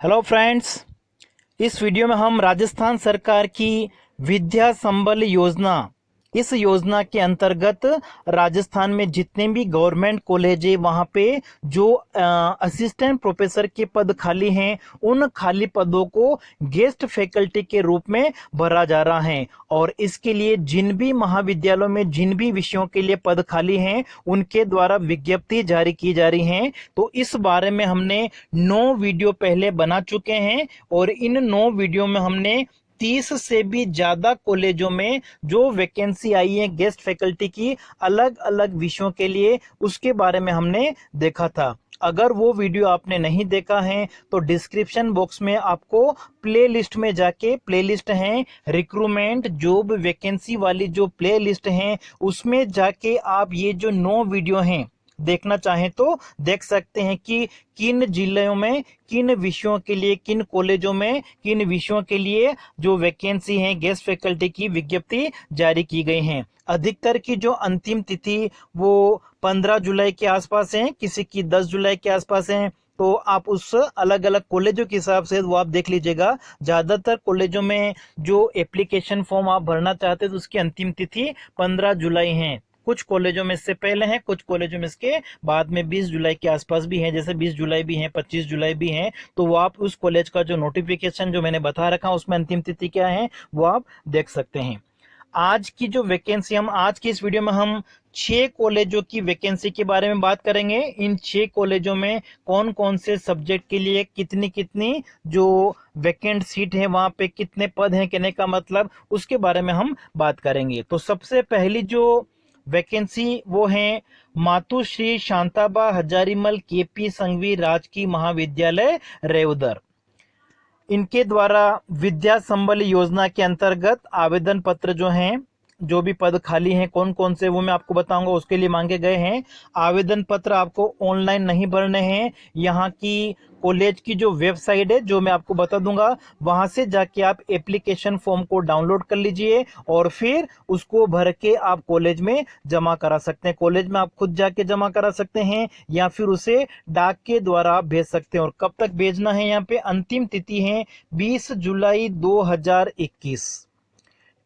Hello friends, इस video में हम राजस्थान सरकार की विद्या संबल योजना, इस योजना के अंतर्गत राजस्थान में जितने भी गवर्नमेंट कॉलेज है वहाँ पे जो असिस्टेंट प्रोफेसर के पद खाली हैं उन खाली पदों को गेस्ट फैकल्टी के रूप में भरा जा रहा है। और इसके लिए जिन भी महाविद्यालयों में जिन भी विषयों के लिए पद खाली हैं उनके द्वारा विज्ञप्ति जारी की जा रही हैं। तो इस बारे में हमने 9 वीडियो पहले बना चुके हैं और इन 9 वीडियो में हमने 30 से भी ज्यादा कॉलेजों में जो वैकेंसी आई है गेस्ट फैकल्टी की अलग अलग विषयों के लिए, उसके बारे में हमने देखा था। अगर वो वीडियो आपने नहीं देखा है तो डिस्क्रिप्शन बॉक्स में आपको प्लेलिस्ट में जाके, प्लेलिस्ट है रिक्रूटमेंट जॉब वैकेंसी वाली जो प्लेलिस्ट है उसमें जाके आप ये जो 9 वीडियो हैं देखना चाहें तो देख सकते हैं कि किन जिलों में किन विषयों के लिए, किन कॉलेजों में किन विषयों के लिए जो वैकेंसी है गेस्ट फैकल्टी की विज्ञप्ति जारी की गई हैं। अधिकतर की जो अंतिम तिथि वो 15 जुलाई के आसपास है, किसी की 10 जुलाई के आसपास है। तो आप उस अलग अलग कॉलेजों के हिसाब से वो आप देख लीजिएगा। ज्यादातर कॉलेजों में जो एप्लीकेशन फॉर्म आप भरना चाहते हैं तो उसकी अंतिम तिथि 15 जुलाई है। कुछ कॉलेजों में इससे पहले हैं, कुछ कॉलेजों में इसके बाद में 20 जुलाई के आसपास भी हैं, जैसे 20 जुलाई भी हैं, 25 जुलाई भी हैं। तो वो आप उस कॉलेज का जो नोटिफिकेशन जो मैंने बता रखा उसमें अंतिम तिथि क्या है वो आप देख सकते हैं। आज की जो वैकेंसी, हम आज की इस वीडियो में हम 6 कॉलेजों की वैकेंसी के बारे में बात करेंगे। इन 6 कॉलेजों में कौन कौन से सब्जेक्ट के लिए कितनी कितनी जो वैकेंट सीट है, वहां पे कितने पद हैं, कहने का मतलब उसके बारे में हम बात करेंगे। तो सबसे पहली जो वैकेंसी वो है मातुश्री शांताबा हजारीमल केपी संघवी राजकीय महाविद्यालय रेवदर। इनके द्वारा विद्या संबल योजना के अंतर्गत आवेदन पत्र जो हैं, जो भी पद खाली हैं कौन कौन से वो मैं आपको बताऊंगा, उसके लिए मांगे गए हैं। आवेदन पत्र आपको ऑनलाइन नहीं भरने हैं। यहाँ की कॉलेज की जो वेबसाइट है जो मैं आपको बता दूंगा, वहां से जाके आप एप्लीकेशन फॉर्म को डाउनलोड कर लीजिए और फिर उसको भर के आप कॉलेज में जमा करा सकते हैं। कॉलेज में आप खुद जाके जमा करा सकते हैं या फिर उसे डाक के द्वारा आप भेज सकते हैं। और कब तक भेजना है, यहाँ पे अंतिम तिथि है 20 जुलाई 2021।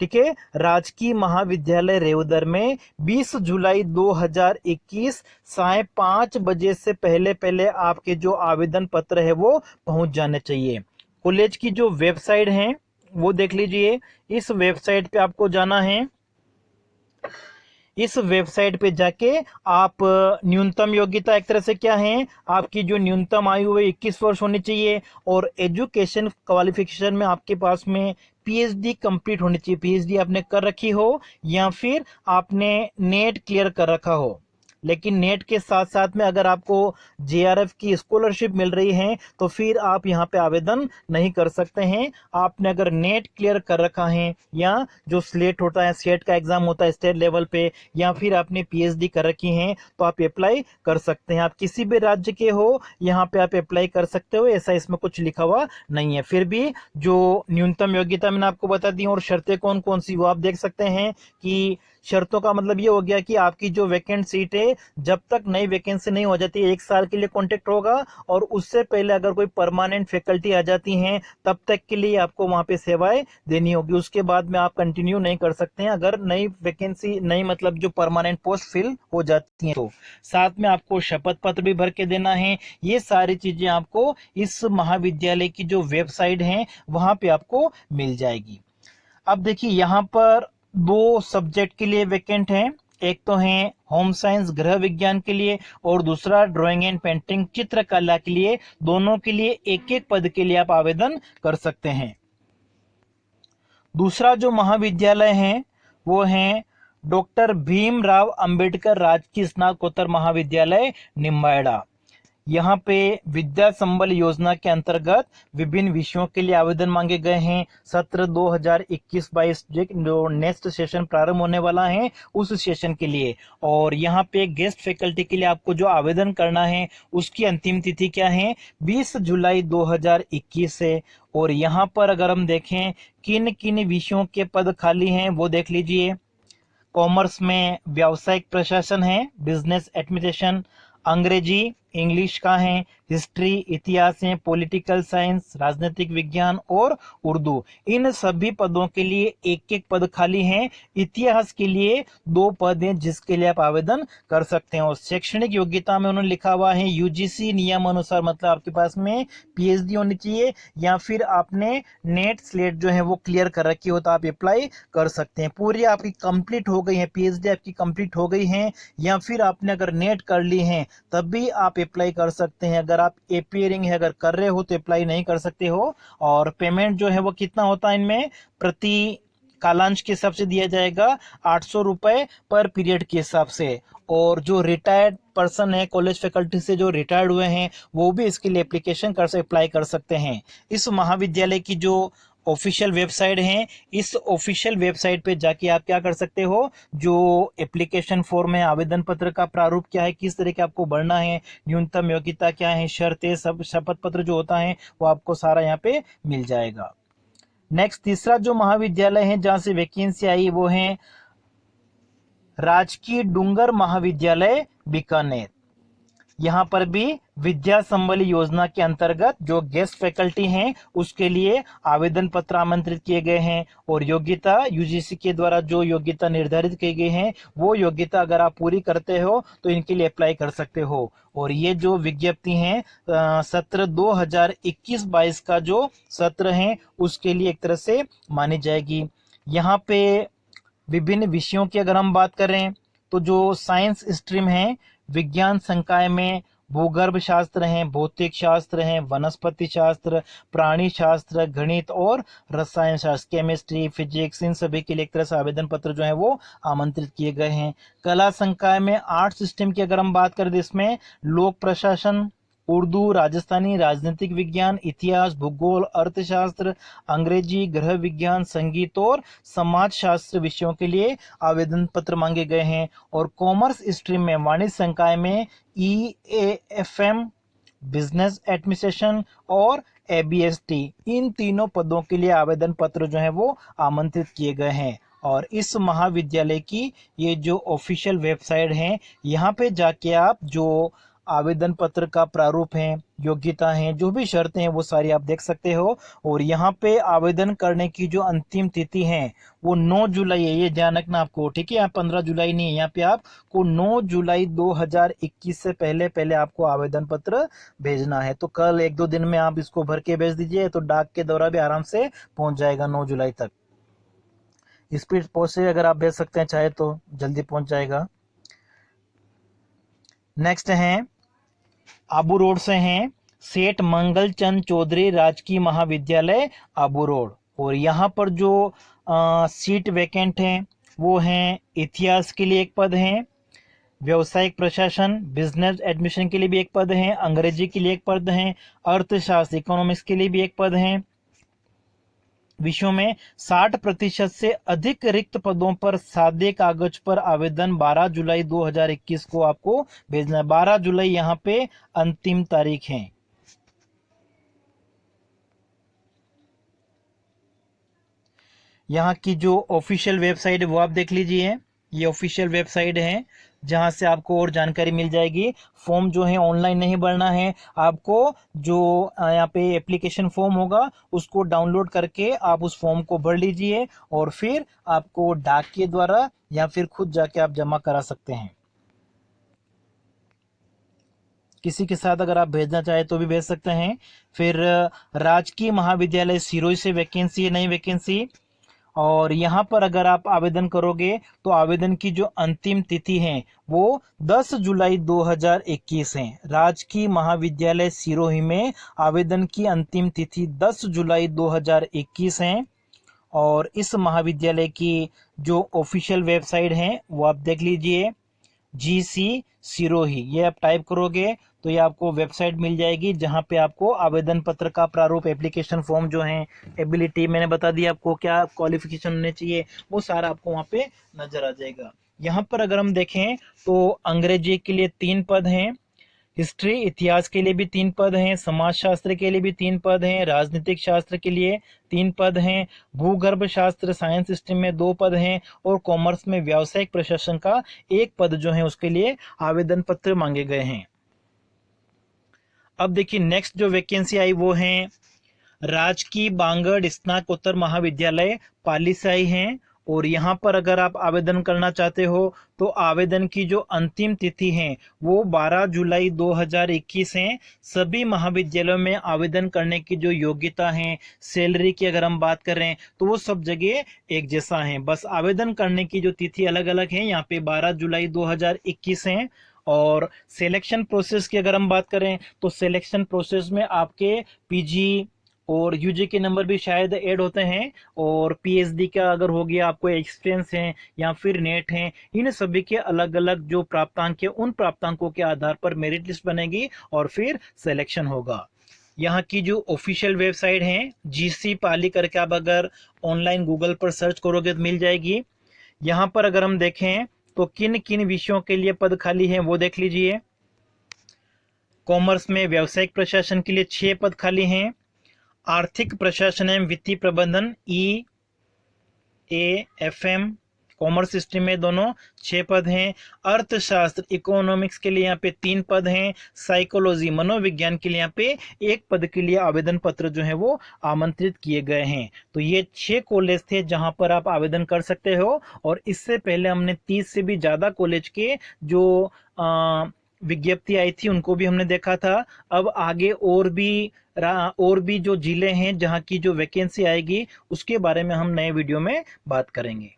ठीक है, राजकीय महाविद्यालय रेवदर में 20 जुलाई 2021 साय 5 बजे से पहले पहले आपके जो आवेदन पत्र है वो पहुंच जाने चाहिए। कॉलेज की जो वेबसाइट है वो देख लीजिए। इस वेबसाइट पे आपको जाना है। इस वेबसाइट पे जाके आप न्यूनतम योग्यता एक तरह से क्या है, आपकी जो न्यूनतम आयु है 21 वर्ष होनी चाहिए और एजुकेशन क्वालिफिकेशन में आपके पास में पीएचडी कंप्लीट होनी चाहिए। पीएचडी आपने कर रखी हो या फिर आपने नेट क्लियर कर रखा हो। लेकिन नेट के साथ साथ में अगर आपको जेआरएफ की स्कॉलरशिप मिल रही है तो फिर आप यहाँ पे आवेदन नहीं कर सकते हैं। आपने अगर नेट क्लियर कर रखा है या जो स्लेट होता है, सेट का एग्जाम होता है स्टेट लेवल पे, या फिर आपने पीएचडी कर रखी है तो आप अप्लाई कर सकते हैं। आप किसी भी राज्य के हो यहाँ पे आप अप्लाई कर सकते हो, ऐसा इसमें कुछ लिखा हुआ नहीं है। फिर भी जो न्यूनतम योग्यता मैंने आपको बता दी और शर्तें कौन कौन सी वो आप देख सकते हैं। कि शर्तों का मतलब ये हो गया कि आपकी जो वैकेंट सीट है जब तक नई वैकेंसी नहीं हो जाती 1 साल के लिए कॉन्टेक्ट होगा, और उससे पहले अगर कोई परमानेंट फैकल्टी आ जाती हैं तब तक के लिए आपको वहां पे सेवाएं देनी होगी। उसके बाद में आप कंटिन्यू नहीं कर सकते हैं अगर नई वैकेंसी, नई मतलब जो परमानेंट पोस्ट फिल हो जाती हैं। तो साथ में आपको शपथ पत्र भी भर के देना है। ये सारी चीजें आपको इस महाविद्यालय की जो वेबसाइट है वहां पे आपको मिल जाएगी। अब देखिए यहाँ पर 2 सब्जेक्ट के लिए वैकेंट है। एक तो है होम साइंस गृह विज्ञान के लिए और दूसरा ड्राइंग एंड पेंटिंग चित्रकला के लिए। दोनों के लिए एक एक पद के लिए आप आवेदन कर सकते हैं। दूसरा जो महाविद्यालय है वो है डॉक्टर भीमराव अंबेडकर राजकीय स्नातकोत्तर महाविद्यालय निम्बाड़ा। यहाँ पे विद्या संबल योजना के अंतर्गत विभिन्न विषयों के लिए आवेदन मांगे गए हैं। सत्र 2021-22 जो नेक्स्ट सेशन प्रारंभ होने वाला है उस सेशन के लिए। और यहाँ पे गेस्ट फैकल्टी के लिए आपको जो आवेदन करना है उसकी अंतिम तिथि क्या है, 20 जुलाई 2021 से। और यहाँ पर अगर हम देखें किन किन विषयों के पद खाली हैं वो देख लीजिए। कॉमर्स में व्यावसायिक प्रशासन है, बिजनेस एडमिनिस्ट्रेशन। अंग्रेजी, इंग्लिश का है, हिस्ट्री इतिहास है, पॉलिटिकल साइंस राजनीतिक विज्ञान और उर्दू। इन सभी पदों के लिए एक एक पद खाली हैं। इतिहास के लिए 2 पद हैं जिसके लिए आप आवेदन कर सकते हैं। और शैक्षणिक योग्यता में उन्होंने लिखा हुआ है यूजीसी नियम अनुसार, मतलब आपके पास में पीएचडी होनी चाहिए या फिर आपने नेट स्लेट जो है वो क्लियर कर रखी हो तो आप अप्लाई कर सकते हैं। पूरी आपकी कंप्लीट हो गई है, पीएचडी आपकी कंप्लीट हो गई है या फिर आपने अगर नेट कर ली है तब भी आप अप्लाई कर सकते हैं। अगर आप एपीयरिंग है अगर कर रहे हो तो अप्लाई नहीं कर सकते हो। और पेमेंट जो है वो कितना होता है इनमें, प्रति कालांश के हिसाब से दिया जाएगा 800 रुपए पर पीरियड के हिसाब से। और जो रिटायर्ड पर्सन है कॉलेज फैकल्टी से जो रिटायर्ड हुए हैं वो भी इसके लिए एप्लीकेशन अप्लाई कर सकते हैं। इस महाविद्यालय की जो ऑफिशियल वेबसाइट है, इस ऑफिशियल वेबसाइट पे जाके आप क्या कर सकते हो, जो एप्लीकेशन फॉर्म है, आवेदन पत्र का प्रारूप क्या है, किस तरह के आपको भरना है, न्यूनतम योग्यता क्या है, शर्तें, सब शपथ पत्र जो होता है वो आपको सारा यहाँ पे मिल जाएगा। नेक्स्ट तीसरा जो महाविद्यालय है जहां से वैकेंसी आई वो है राजकीय डूंगर महाविद्यालय बीकानेर। यहाँ पर भी विद्या संबल योजना के अंतर्गत जो गेस्ट फैकल्टी हैं उसके लिए आवेदन पत्र आमंत्रित किए गए हैं। और योग्यता यूजीसी के द्वारा जो योग्यता निर्धारित की गई है वो योग्यता अगर आप पूरी करते हो तो इनके लिए अप्लाई कर सकते हो। और ये जो विज्ञप्ति है सत्र 2021-22 का जो सत्र है उसके लिए एक तरह से मानी जाएगी। यहाँ पे विभिन्न विषयों की अगर हम बात करें तो जो साइंस स्ट्रीम है, विज्ञान संकाय में भूगर्भ शास्त्र हैं, भौतिक शास्त्र हैं, वनस्पति शास्त्र, प्राणी शास्त्र, गणित और रसायन शास्त्र, केमिस्ट्री, फिजिक्स, इन सभी के लिए एक तरह से आवेदन पत्र जो है वो आमंत्रित किए गए हैं। कला संकाय में आर्ट सिस्टम की अगर हम बात करें तो इसमें लोक प्रशासन, उर्दू, राजस्थानी, राजनीतिक विज्ञान, इतिहास, भूगोल, अर्थशास्त्र, अंग्रेजी, गृह विज्ञान, संगीत और समाज शास्त्र विषयों के लिए आवेदन पत्र मांगे गए हैं। और कॉमर्स स्ट्रीम में वाणिज्य संकाय में EAFM, बिजनेस एडमिनिस्ट्रेशन और ABST, इन तीनों पदों के लिए आवेदन पत्र जो है वो आमंत्रित किए गए हैं। और इस महाविद्यालय की ये जो ऑफिशियल वेबसाइट है यहाँ पे जाके आप जो आवेदन पत्र का प्रारूप है, योग्यता है, जो भी शर्तें हैं वो सारी आप देख सकते हो। और यहाँ पे आवेदन करने की जो अंतिम तिथि है वो 9 जुलाई है, ये ध्यान रखना आपको, ठीक है। यहाँ 15 जुलाई नहीं है, यहाँ पे आपको 9 जुलाई 2021 से पहले पहले आपको आवेदन पत्र भेजना है। तो कल 1-2 दिन में आप इसको भर के भेज दीजिए तो डाक के द्वारा भी आराम से पहुंच जाएगा 9 जुलाई तक। स्पीड पोस्ट से अगर आप भेज सकते हैं चाहे तो जल्दी पहुंच जाएगा। नेक्स्ट है आबू रोड से हैं सेठ मंगल चंद चौधरी राजकीय महाविद्यालय आबू रोड। और यहाँ पर जो सीट वैकेंट हैं वो हैं इतिहास के लिए एक पद है, व्यवसायिक प्रशासन बिजनेस एडमिशन के लिए भी एक पद है, अंग्रेजी के लिए एक पद है, अर्थशास्त्र इकोनॉमिक्स के लिए भी एक पद है। विषयों में 60% से अधिक रिक्त पदों पर सादे कागज पर आवेदन 12 जुलाई 2021 को आपको भेजना है। 12 जुलाई यहाँ पे अंतिम तारीख है। यहाँ की जो ऑफिशियल वेबसाइट है वो आप देख लीजिए, ये ऑफिशियल वेबसाइट है जहां से आपको और जानकारी मिल जाएगी। फॉर्म जो है ऑनलाइन नहीं भरना है आपको, जो यहाँ पे एप्लीकेशन फॉर्म होगा उसको डाउनलोड करके आप उस फॉर्म को भर लीजिए और फिर आपको डाक के द्वारा या फिर खुद जाके आप जमा करा सकते हैं। किसी के साथ अगर आप भेजना चाहे तो भी भेज सकते हैं। फिर राजकीय महाविद्यालय सिरोही से वैकेंसी है, नई वैकेंसी। और यहाँ पर अगर आप आवेदन करोगे तो आवेदन की जो अंतिम तिथि है वो 10 जुलाई 2021 है। राजकीय महाविद्यालय सिरोही में आवेदन की अंतिम तिथि 10 जुलाई 2021 है। और इस महाविद्यालय की जो ऑफिशियल वेबसाइट है वो आप देख लीजिए, GC सिरोही, ये आप टाइप करोगे तो ये आपको वेबसाइट मिल जाएगी जहां पे आपको आवेदन पत्र का प्रारूप, एप्लीकेशन फॉर्म जो है, एबिलिटी मैंने बता दिया आपको क्या क्वालिफिकेशन होने चाहिए, वो सारा आपको वहां पे नजर आ जाएगा। यहाँ पर अगर हम देखें तो अंग्रेजी के लिए 3 पद हैं, हिस्ट्री इतिहास के लिए भी 3 पद हैं, समाज शास्त्र के लिए भी 3 पद हैं, राजनीतिक शास्त्र के लिए 3 पद हैं, भूगर्भ शास्त्र साइंस स्ट्रीम में 2 पद हैं और कॉमर्स में व्यावसायिक प्रशासन का 1 पद जो है उसके लिए आवेदन पत्र मांगे गए हैं। अब देखिए नेक्स्ट जो वैकेंसी आई वो है राजकीय बांगड़ स्नातकोत्तर महाविद्यालय पाली से आई हैं। और यहाँ पर अगर आप आवेदन करना चाहते हो तो आवेदन की जो अंतिम तिथि है वो 12 जुलाई 2021 है। सभी महाविद्यालयों में आवेदन करने की जो योग्यता है, सैलरी की अगर हम बात करें तो वो सब जगह एक जैसा है, बस आवेदन करने की जो तिथि अलग अलग है। यहाँ पे 12 जुलाई 2021 है। और सिलेक्शन प्रोसेस की अगर हम बात करें तो सिलेक्शन प्रोसेस में आपके पीजी और यूजी के नंबर भी शायद ऐड होते हैं, और पीएचडी का अगर हो गया, आपको एक्सपीरियंस है या फिर नेट है, इन सभी के अलग अलग जो प्राप्तांक है उन प्राप्तांकों के आधार पर मेरिट लिस्ट बनेगी और फिर सिलेक्शन होगा। यहाँ की जो ऑफिशियल वेबसाइट है जीसी पाली करके आप अगर ऑनलाइन गूगल पर सर्च करोगे तो मिल जाएगी। यहाँ पर अगर हम देखें तो किन किन विषयों के लिए पद खाली है वो देख लीजिए। कॉमर्स में व्यावसायिक प्रशासन के लिए 6 पद खाली हैं। आर्थिक प्रशासन एवं वित्तीय प्रबंधन EAFM कॉमर्स स्ट्रीम में दोनों 6 पद हैं। अर्थशास्त्र इकोनॉमिक्स के लिए यहाँ पे 3 पद हैं। साइकोलॉजी मनोविज्ञान के लिए यहाँ पे 1 पद के लिए आवेदन पत्र जो है वो आमंत्रित किए गए हैं। तो ये 6 कॉलेज थे जहां पर आप आवेदन कर सकते हो। और इससे पहले हमने 30 से भी ज्यादा कॉलेज के जो विज्ञप्ति आई थी उनको भी हमने देखा था। अब आगे और भी जो जिले हैं जहां की जो वैकेंसी आएगी उसके बारे में हम नए वीडियो में बात करेंगे।